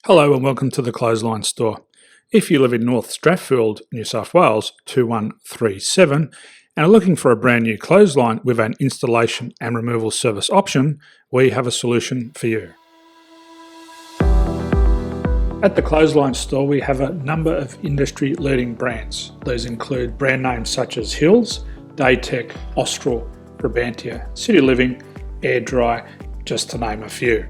Hello and welcome to the Clothesline Store. If you live in North Strathfield, New South Wales 2137 and are looking for a brand new clothesline with an installation and removal service option, we have a solution for you. At the Clothesline Store we have a number of industry leading brands. These include brand names such as Hills, Daytech, Austral, Brabantia, City Living, Air Dry, just to name a few.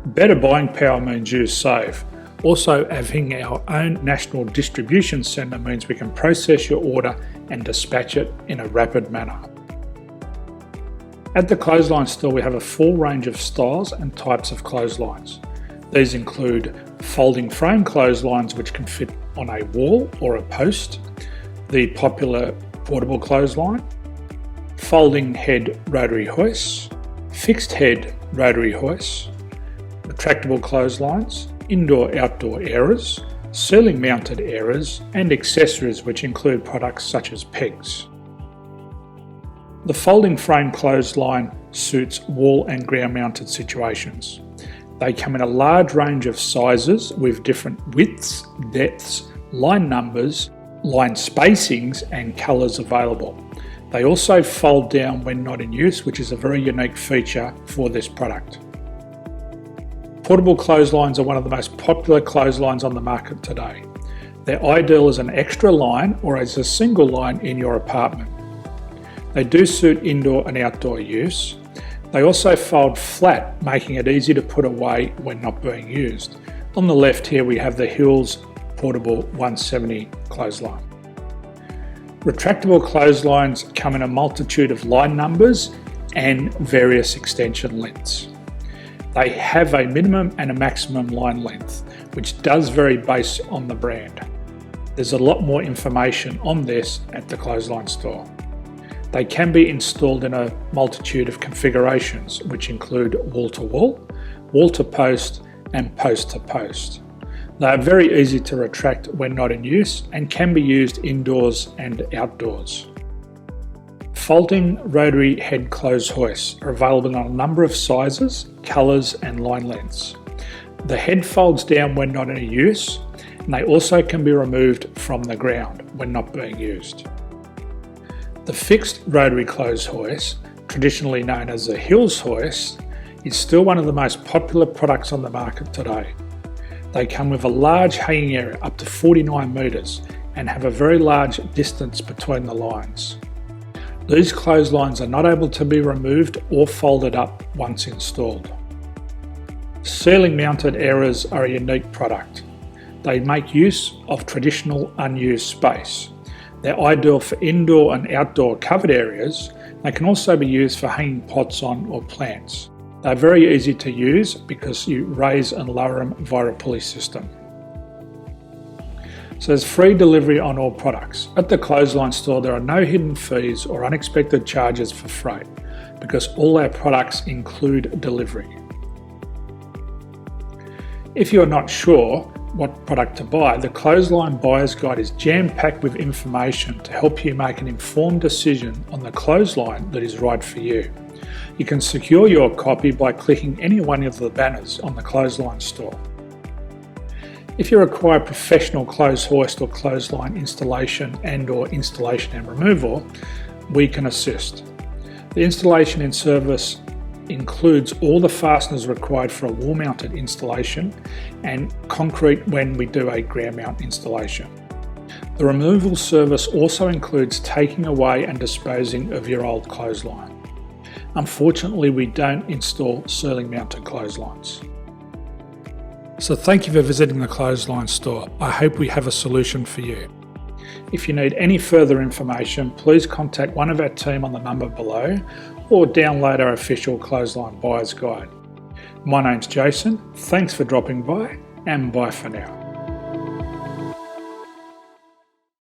Better buying power means you save. Also, having our own national distribution centre means we can process your order and dispatch it in a rapid manner. At the Clothesline Store we have a full range of styles and types of clotheslines. These include folding frame clotheslines which can fit on a wall or a post, the popular portable clothesline, folding head rotary hoists, fixed head rotary hoists, retractable clotheslines, indoor-outdoor airers, ceiling mounted airers and accessories which include products such as pegs. The folding frame clothesline suits wall and ground mounted situations. They come in a large range of sizes with different widths, depths, line numbers, line spacings and colours available. They also fold down when not in use, which is a very unique feature for this product. Portable clotheslines are one of the most popular clotheslines on the market today. They're ideal as an extra line or as a single line in your apartment. They do suit indoor and outdoor use. They also fold flat, making it easy to put away when not being used. On the left here we have the Hills Portable 170 clothesline. Retractable clotheslines come in a multitude of line numbers and various extension lengths. They have a minimum and a maximum line length, which does vary based on the brand. There's a lot more information on this at the Clothesline Store. They can be installed in a multitude of configurations, which include wall-to-wall, wall-to-post and post-to-post. They are very easy to retract when not in use and can be used indoors and outdoors. Folding rotary head clothes hoists are available in a number of sizes, colours and line lengths. The head folds down when not in use and they also can be removed from the ground when not being used. The fixed rotary clothes hoist, traditionally known as the Hills hoist, is still one of the most popular products on the market today. They come with a large hanging area up to 49 metres and have a very large distance between the lines. These clotheslines are not able to be removed or folded up once installed. Ceiling mounted airers are a unique product. They make use of traditional unused space. They're ideal for indoor and outdoor covered areas. They can also be used for hanging pots on or plants. They're very easy to use because you raise and lower them via a pulley system. So there's free delivery on all products. At the Clothesline Store there are no hidden fees or unexpected charges for freight because all our products include delivery. If you are not sure what product to buy, the Clothesline Buyer's Guide is jam-packed with information to help you make an informed decision on the clothesline that is right for you. You can secure your copy by clicking any one of the banners on the Clothesline Store. If you require professional clothes hoist or clothesline installation and/or installation and removal, we can assist. The installation and service includes all the fasteners required for a wall-mounted installation and concrete when we do a ground mount installation. The removal service also includes taking away and disposing of your old clothesline. Unfortunately, we don't install ceiling mounted clotheslines. So thank you for visiting the Clothesline Store. I hope we have a solution for you. If you need any further information, please contact one of our team on the number below or download our official Clothesline Buyer's Guide. My name's Jason, thanks for dropping by and bye for now.